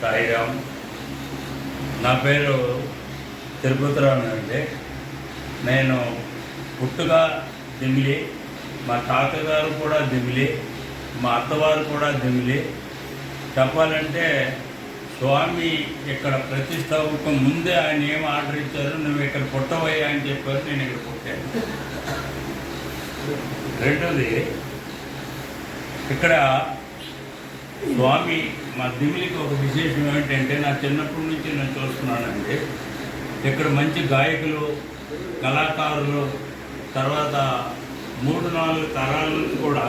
సాయిరామ్. నా పేరు తిరుపతిరావు అండి. నేను పుట్టుగా దిమిలి, మా తాతగారు కూడా దిమిలి, మా అత్తవారు కూడా దిమిలి. చెప్పాలంటే స్వామి ఇక్కడ ప్రతిష్టాపక ముందే ఆయన ఏం ఆర్డర్ ఇచ్చారు, నువ్వు ఇక్కడ పుట్టవయ్యా అని చెప్పారు. నేను ఇక్కడ పుట్టాను. రెండోది, ఇక్కడ స్వామి మా దిమిలికి ఒక విశేషం ఏమిటంటే, నా చిన్నప్పటి నుంచి నేను చూస్తున్నానండి, ఇక్కడ మంచి గాయకులు, కళాకారులు, తర్వాత 3-4 తరాల నుంచి కూడా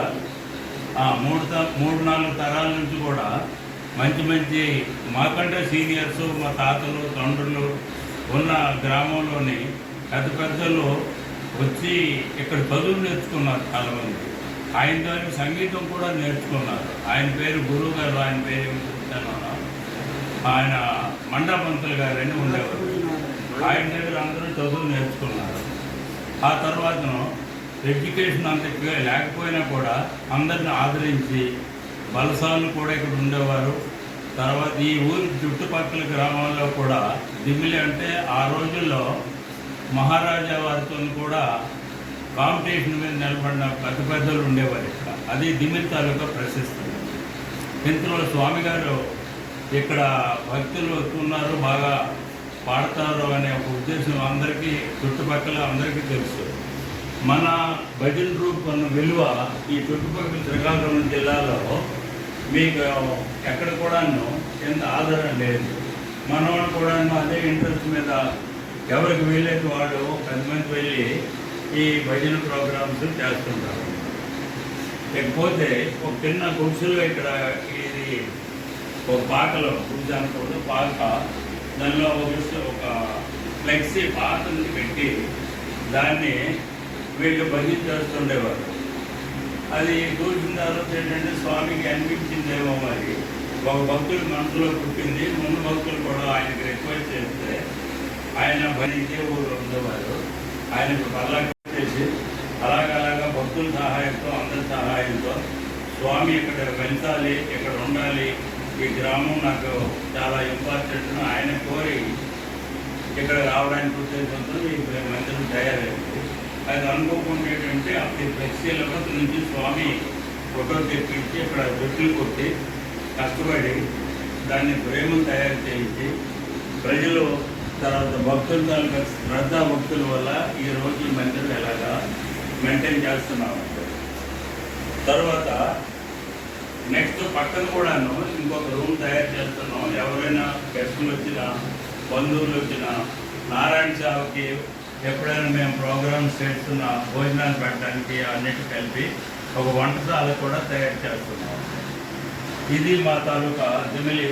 3-4 తరాల నుంచి కూడా మంచి మంచి మాకంటే సీనియర్సు, మా తాతలు, తండ్రులు ఉన్న గ్రామంలోని పెద్ద పెద్దలు వచ్చి ఇక్కడ చదువు నేర్చుకున్నారు చాలామంది. ఆయన ద్వారా సంగీతం కూడా నేర్చుకున్నారు. ఆయన పేరు గురువు గారు, ఆయన పేరు ఏమిటో ఆయన మండపంతులు గారు అని ఉండేవారు. ఆయన దగ్గర అందరూ చదువు నేర్చుకున్నారు. ఆ తర్వాత ఎడ్యుకేషన్ అంత లేకపోయినా కూడా అందరిని ఆదరించి బలసాలు కూడా ఇక్కడ ఉండేవారు. తర్వాత ఈ ఊరి చుట్టుపక్కల గ్రామాల్లో కూడా దిమిలి అంటే ఆ రోజుల్లో మహారాజా వారితో కూడా కాంపిటీషన్ మీద నిలబడిన పెద్ద పెద్దలు ఉండేవారు ఇక్కడ. అది దిమిలి తాలూకా ప్రశస్తి. ఇంతలో స్వామి గారు ఇక్కడ భక్తులు వస్తున్నారు, బాగా పాడతారు అనే ఒక ఉద్దేశం అందరికీ, చుట్టుపక్కల అందరికీ తెలుసు. మన భజన గ్రూప్ అన్న విలువ ఈ చుట్టుపక్కల శ్రీకాకుళం జిల్లాలో మీకు ఎక్కడ కూడాను ఎంత ఆధారం లేదు. మనవాళ్ళు కూడా అదే ఇంట్రెస్ట్ మీద ఎవరికి వీలైతే వాళ్ళు 10 మంది వెళ్ళి ఈ భజన ప్రోగ్రామ్స్ చేస్తుంటారు. లేకపోతే ఒక చిన్న గుడిసెలో ఇక్కడ ఇది ఒక పాకలో కూర్చోకూడదు, పాక దానిలో ఒక ఫ్లెక్సీ పాకని పెట్టి దాన్ని వీళ్ళు భజన చేస్తుండేవారు. అది చూసిన తర్వాత ఏంటంటే స్వామికి అనిపించిందేమో మరి, ఒక భక్తుల మనసులో పుట్టింది. ముందు భక్తులు కూడా ఆయనకి రిక్వెస్ట్ చేస్తే ఆయన భజన ఊరు ఉండేవారు. ఆయనకు పర్లా చేసి అలాగలాగా భక్తుల సహాయంతో, అందరి సహాయంతో స్వామి ఇక్కడ పెంచాలి, ఇక్కడ ఉండాలి, ఈ గ్రామం నాకు చాలా ఇంపార్టెంట్ ఆయన కోరి ఇక్కడ రావడానికి ఉద్దేశంతో ఈ మందిరం తయారైంది. అది అనుకోకుండా ఏంటంటే అప్పుడు ఫ్లెక్సీల నుంచి స్వామి ఫోటో తెప్పించి ఇక్కడ జుట్లు కొట్టి కష్టపడి దాన్ని ప్రేమను తయారు చేయించి ప్రజలు, తర్వాత భక్తుల తాలూకా శ్రద్ధా భక్తుల వల్ల ఈరోజు ఈ మందిరం ఎలాగా మెయింటైన్ చేస్తున్నామంటే. తర్వాత నెక్స్ట్ పక్కన కూడాను ఇంకొక రూమ్ తయారు చేస్తున్నాం. ఎవరైనా గెస్టులు వచ్చినా, బంధువులు వచ్చినా, నారాయణ సేవకి ఎప్పుడైనా మేము ప్రోగ్రామ్స్ చేస్తున్నా భోజనాలు పెట్టడానికి అన్నిటి కలిపి ఒక వంటశాల కూడా తయారు చేస్తున్నాం. ఇది మా తాలూకా దిమిలి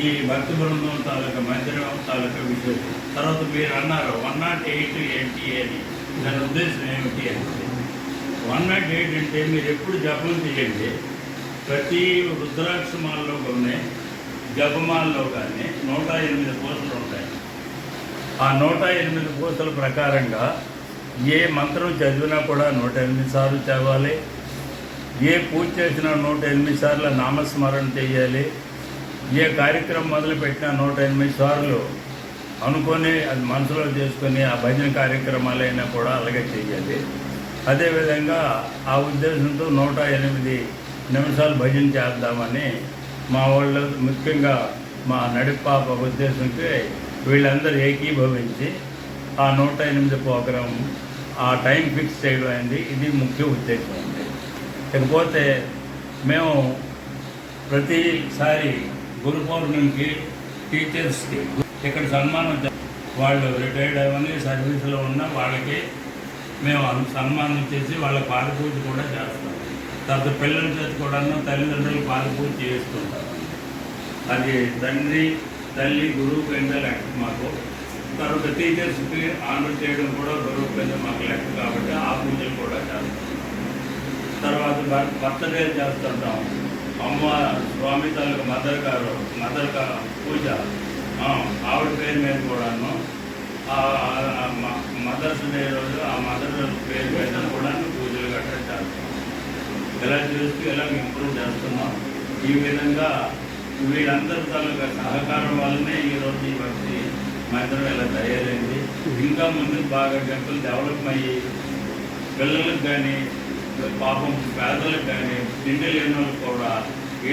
ఈ భక్తి బృందం తాలూకా మందిరం తాలూకా విశేషం. తర్వాత మీరు అన్నారు 108 ఏంటి అని. దాని ఉద్దేశం ఏమిటి అంటే 108 అంటే మీరు ఎప్పుడు జపం చేయండి, ప్రతి రుద్రాక్షమాల్లో కానీ జపమాల్లో కానీ 108 పూసలు ఉంటాయి. ఆ 108 పూసల ప్రకారంగా ఏ మంత్రం చదివినా కూడా 108 సార్లు చదవాలి. ఏ పూజ చేసినా 108 సార్లు నామస్మరణ చేయాలి. ఏ కార్యక్రమం మొదలుపెట్టినా 108 సార్లు అనుకొని అది మనసులో చేసుకొని ఆ భజన కార్యక్రమాలైనా కూడా అలాగే చేయాలి. అదేవిధంగా ఆ ఉద్దేశంతో 108 నిమిషాలు భజన చేద్దామని మా వాళ్ళు, ముఖ్యంగా మా నడిపాప ఉద్దేశంకి వీళ్ళందరూ ఏకీభవించి ఆ 108 ప్రోగ్రాం ఆ టైం ఫిక్స్ చేయడం అయింది. ఇది ముఖ్య ఉద్దేశం అండి. ఇకపోతే మేము ప్రతిసారి గురు పౌర్ణమికి టీచర్స్కి ఇక్కడ సన్మానం, వాళ్ళు రిటైర్డ్ అవ్వని సర్వీస్లో ఉన్న వాళ్ళకి మేము సన్మానం చేసి వాళ్ళ పాదపూజ కూడా చేస్తాం. తర్వాత పిల్లల చేతి కూడా తల్లిదండ్రులు పాదపూజ చేస్తుంటారు. అది తండ్రి, తల్లి, గురువు కింద లెక్క మాకు. తర్వాత టీచర్స్కి ఆనర్ చేయడం కూడా గురువు కింద మాకు లెక్క కాబట్టి ఆ పూజలు కూడా చేస్తాం. తర్వాత బర్త్డే చేస్తుంటాం. అమ్మ స్వామి తాలూకు మదర్ పూజ ఆవిడ పేరు మీద కూడాను మదర్స్ డే రోజు ఆ మదర్ పేరు మీద కూడా పూజలు గట్రా చేస్తాం. ఇలా చేస్తూ ఇలా ఇంప్రూవ్ చేస్తున్నాం. ఈ విధంగా వీళ్ళందరి తాలూకా సహకారం వల్లనే ఈరోజు ఈ భక్తి మందిరం ఇలా తయారైంది. ఇంకా ముందుకు బాగా టెంపుల్ డెవలప్ అయ్యి పిల్లలకు కానీ పాపం పేదలకు కానీ తిండి లేని వాళ్ళకి కూడా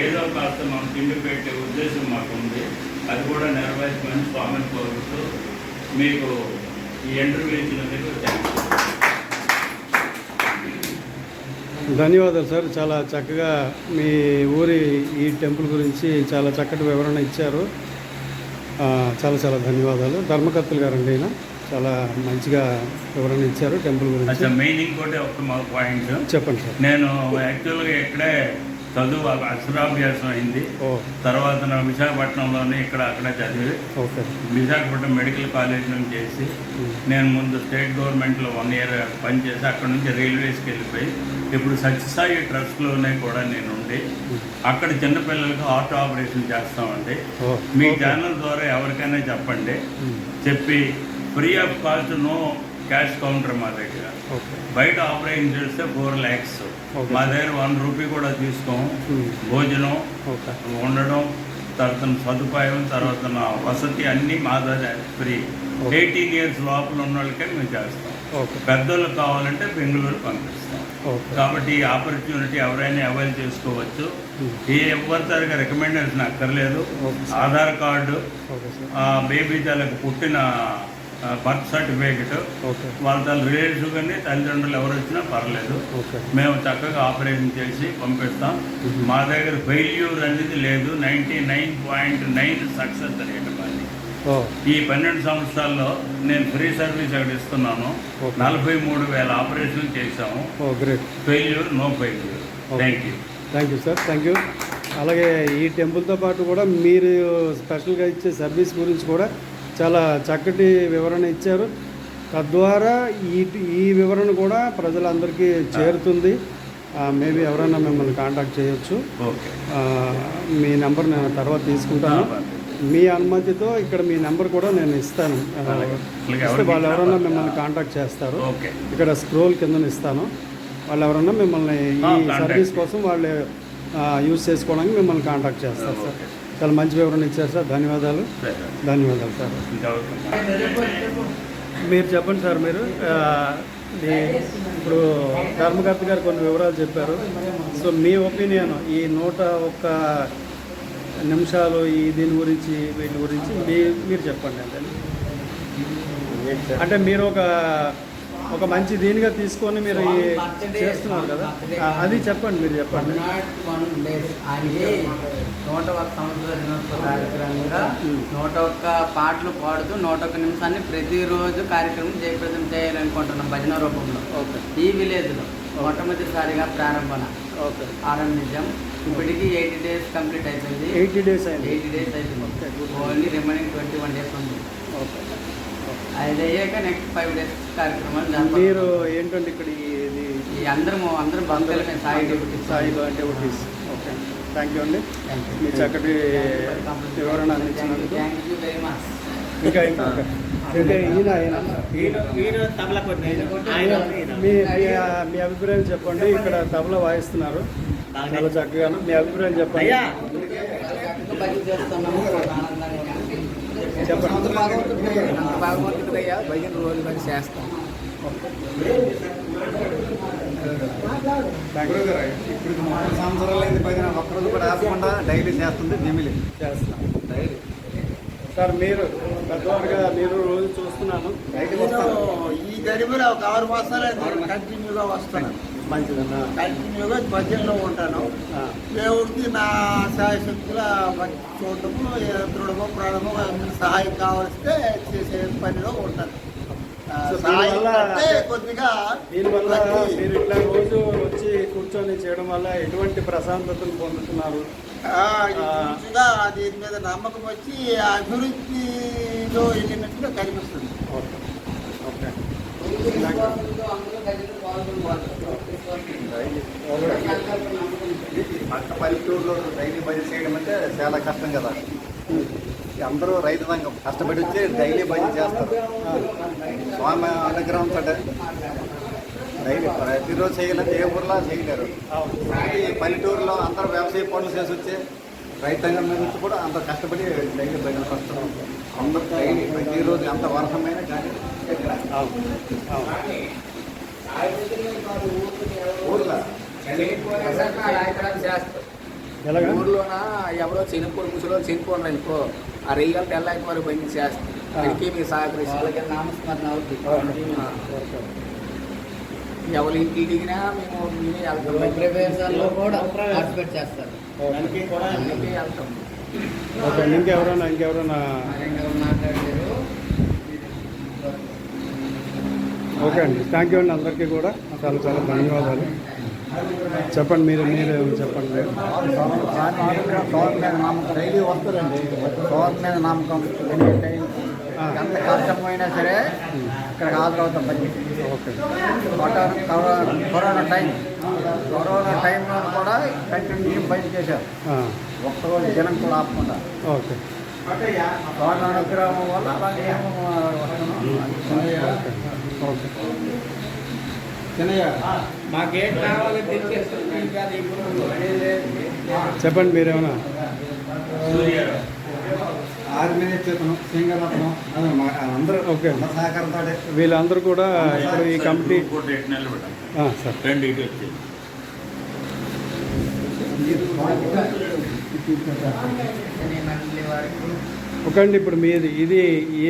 ఏదో కాస్త మనం తిండి పెట్టే ఉద్దేశం మాకు ఉంది. అది కూడా నెరవేర్చమని స్వామిని కోరుతూ మీకు ఈ ఇంటర్వ్యూ ఇచ్చినందుకు ధన్యవాదాలు సార్. చాలా చక్కగా మీ ఊరి ఈ టెంపుల్ గురించి చాలా చక్కటి వివరణ ఇచ్చారు. చాలా చాలా ధన్యవాదాలు. ధర్మకర్తలు గారండి అయినా చాలా మంచిగా వివరణ ఇచ్చారు టెంపుల్ గురించి. మెయిన్ ఇంకోటి ఒక పాయింట్ చెప్పండి సార్. నేను యాక్చువల్గా ఇక్కడే చదువు అక్షరాభ్యాసం అయింది. తర్వాత నా విశాఖపట్నంలోనే అక్కడ చదివి విశాఖపట్నం మెడికల్ కాలేజ్ నుంచి చేసి నేను ముందు స్టేట్ గవర్నమెంట్లో 1 year పనిచేసి అక్కడ నుంచి రైల్వేస్కి వెళ్ళిపోయి ఇప్పుడు సత్యసాయి ట్రస్ట్లోనే కూడా నేను ఉండి అక్కడ చిన్నపిల్లలకు హార్ట్ ఆపరేషన్ చేస్తామండి. మీ ఛానల్ ద్వారా ఎవరికైనా చెప్పండి, చెప్పి free of cost, no cash counter మా దగ్గర. బయట ఆపరేషన్ చేస్తే 4 lakhs, మా దగ్గర 1 rupee కూడా తీసుకోం. భోజనం, ఉండడం, తర్వాత సదుపాయం, తర్వాత నా వసతి అన్నీ మా దగ్గర ఫ్రీ. 18 years లోపల ఉన్న వాళ్ళకే మేము చేస్తాం. పెద్దోళ్ళకి కావాలంటే బెంగళూరు పంపిస్తాం. కాబట్టి ఈ ఆపర్చునిటీ ఎవరైనా అవైల్ చేసుకోవచ్చు. ఎవరి తరగతి రికమెండేషన్ అక్కర్లేదు. ఆధార్ కార్డు, బేబీ తలకు పుట్టిన బర్త్ సర్టిఫికేట్, వాళ్ళ రిలేటివ్స్ కానీ తల్లిదండ్రులు ఎవరు వచ్చినా పర్లేదు. మేము చక్కగా ఆపరేషన్ చేసి పంపిస్తాం. మా దగ్గర ఫెయిల్యూర్ అనేది లేదు. 99.9 సక్సెస్ రేట్ మాది. ఈ 12 సంవత్సరాల్లో నేను ఫ్రీ సర్వీస్ అక్కడ ఇస్తున్నాను. 43,000 ఆపరేషన్లు చేశాము. Failure, no failure. Thank you sir. Thank you. అలాగే ఈ టెంపుల్తో పాటు కూడా మీరు స్పెషల్గా ఇచ్చే సర్వీస్ గురించి కూడా చాలా చక్కటి వివరణ ఇచ్చారు. తద్వారా ఈ వివరణ కూడా ప్రజలందరికీ చేరుతుంది. మేబీ ఎవరైనా మిమ్మల్ని కాంటాక్ట్ చేయొచ్చు. మీ నెంబర్ నేను తర్వాత తీసుకుంటాను. మీ అనుమతితో ఇక్కడ మీ నెంబర్ కూడా నేను ఇస్తాను. వాళ్ళు ఎవరైనా మిమ్మల్ని కాంటాక్ట్ చేస్తారు. ఇక్కడ స్క్రోల్ కింద ఇస్తాను. వాళ్ళు ఎవరైనా మిమ్మల్ని ఈ సర్వీస్ కోసం వాళ్ళు యూజ్ చేసుకోవడానికి మిమ్మల్ని కాంటాక్ట్ చేస్తారు సార్. చాలా మంచి వివరణ ఇచ్చారు సార్. ధన్యవాదాలు సార్. మీరు చెప్పండి సార్. మీరు ఇప్పుడు ధర్మకర్త గారు కొన్ని వివరాలు చెప్పారు. సో మీ ఒపీనియన్ ఈ 101 నిమిషాలు దీని గురించి, వీటి గురించి మీరు చెప్పండి. అంటే మీరు ఒక మంచి దీనిగా తీసుకొని మీరు చేస్తున్నారు కదా, అది చెప్పండి. మీరు చెప్పండి. 101 సంవత్సరాల దినోత్సవ కార్యక్రమంగా 101 పాటలు పాడుతూ 101 నిమిషాన్ని ప్రతిరోజు కార్యక్రమం జయప్రదం చేయాలనుకుంటున్నాం భజన రూపంలో. ఈ విలేజ్లో మొట్టమొదటిసారిగా ఆరంభించాం. ఇప్పటికీ 80 days కంప్లీట్ అయిపోయింది. 80 days అయిపోయింది. ఓన్లీ రిమైనింగ్ 21 days ఉంది. అది అయ్యాక నెక్స్ట్ 5 days కార్యక్రమాలు. మీరు ఏంటంటే ఇక్కడ అందరం భక్తులమే Sai devotees. Okay, thank you అండి. మీ చక్కటి వివరణ అందించినందుకు. Thank you very much. ఇంకా మీ అభిప్రాయం చెప్పండి. ఇక్కడ తబలా వాయిస్తున్నారు చాలా చక్కగా. మీ అభిప్రాయం చెప్పండి. చెప్పండి. భగవంతుడయ్యా భజన రోజు కానీ చేస్తాం. ఇప్పుడు 3 సంవత్సరాలు అయింది భజన. ఒక్కరోజు కూడా ఆపకుండా డైలీ చేస్తుంది. జమిలి చేస్తున్నాం డైలీ. సార్ మీరు పెద్దవారుగా మీరు రోజు చూస్తున్నాను. ఈ గడిపిలో ఒక 6 మాసాలు కంటిన్యూగా వస్తాను. మంచిదన్నా. కంటిన్యూగా భజనలో ఉంటాను. దేవుడికి నా సహాయశక్తుల చూడటము, దృఢమో ప్రాణమో సహాయం కావలిస్తే చేసే పనిలో ఉంటాను. దీనివల్ల మీరు ఇట్లా రోజు వచ్చి కూర్చొని చేయడం వల్ల ఎటువంటి ప్రశాంతతను పొందుతున్నారు? దీని మీద నమ్మకం వచ్చి అభివృద్ధిలో వెళ్ళినట్టుగా కనిపిస్తుంది. ఓకే. పక్క పల్లెటూరులో డైలీ భజన చేయడం అంటే చాలా కష్టం కదా. అందరూ రైతు రంగం కష్టపడి వచ్చి డైలీ భజన చేస్తారు. స్వామి అనుగ్రహంతో డైలీ ప్రతిరోజు చేయాలంటే ఏ ఊర్లో చేయలేరు. ఈ పల్లెటూరులో అందరూ వ్యవసాయ పనులు చేసి వచ్చి రైతాంగం మీద వచ్చి కూడా అందరూ కష్టపడి డైలీ భజన వస్తారు. అందరూ డైలీ ప్రతిరోజు ఎంత వర్షమైనా కానీ ఊర్లో ఎలాగా ఊర్లోన ఎవరో చనిపోయి ముసలో చనిపోండి అనుకో, ఆ రైలు తెల్లాకి వరకు బండి చేస్తారు. దానికి మీరు సహకరిస్తారు. నామస్మరణ అవుతుంది. ఎవరి ఇంటికి దిగినా మేమే వెళ్తాం. ప్రవేశాల్లో కూడా పార్టిసిపేట్ చేస్తారు. అందుకే వెళ్తాం. ఓకే. ఇంకెవరైనా మాట్లాడలేరు. ఓకే అండి. థ్యాంక్ యూ అండి అందరికీ కూడా చాలా చాలా ధన్యవాదాలు. చెప్పండి మీరు చెప్పండి. స్వామి మీద నమ్మకం డైలీ వస్తారండి. స్వామి మీద నమ్మకం ఎంత కష్టమైనా సరే ఇక్కడికి హాజరవుతాం పని. ఓకే. కరోనా టైంలో కూడా కంటిన్యూ బయట చేశారు. ఒక్కరోజు జనం కూడా ఆపకుండా. ఓకే. స్వామి అనుగ్రహం వల్ల అలాగే ఓకే. మాకేం కావాలో తెచ్చేస్తుంది. చెప్పండి మీరేమన్నా. సూర్యారావు ఆర్మీ చేతను సింగరత్నం అందరూ ఓకే. సహకారంతో వీళ్ళందరూ కూడా ఇప్పుడు ఈ కమిటీ ఇంకోటి ఎటు నిలబెట్టాం సార్ రెండు ఇటు వచ్చి మండలి వారికి ఓకే అండి. ఇప్పుడు మీది ఇది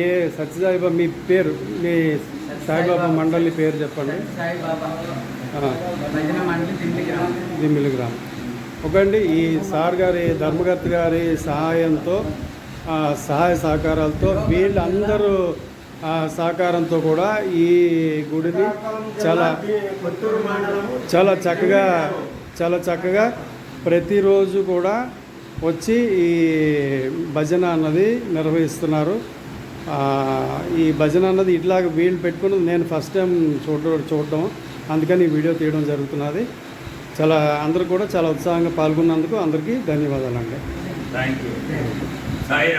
ఏ సత్యసాయిబాబా మీ పేరు, మీ సాయిబాబా మండలి పేరు చెప్పండి. సాయిబాబా భజన మండలి దిమ్మిలి గ్రామం. ఓకే అండి. ఈ సార్ గారి ధర్మగత్ గారి సహాయంతో సహాయ సహకారాలతో వీళ్ళందరూ సహకారంతో కూడా ఈ గుడిని చాలా చక్కగా ప్రతిరోజు కూడా వచ్చి ఈ భజన అన్నది నిర్వహిస్తున్నారు. ఈ భజన అన్నది ఇట్లాగ వీళ్ళు పెట్టుకున్నది నేను ఫస్ట్ టైం చూడడం, అందుకని ఈ వీడియో తీయడం జరుగుతున్నది. అందరూ కూడా చాలా ఉత్సాహంగా పాల్గొన్నందుకు అందరికీ ధన్యవాదాలండి. Thank you. సాయిరామ్.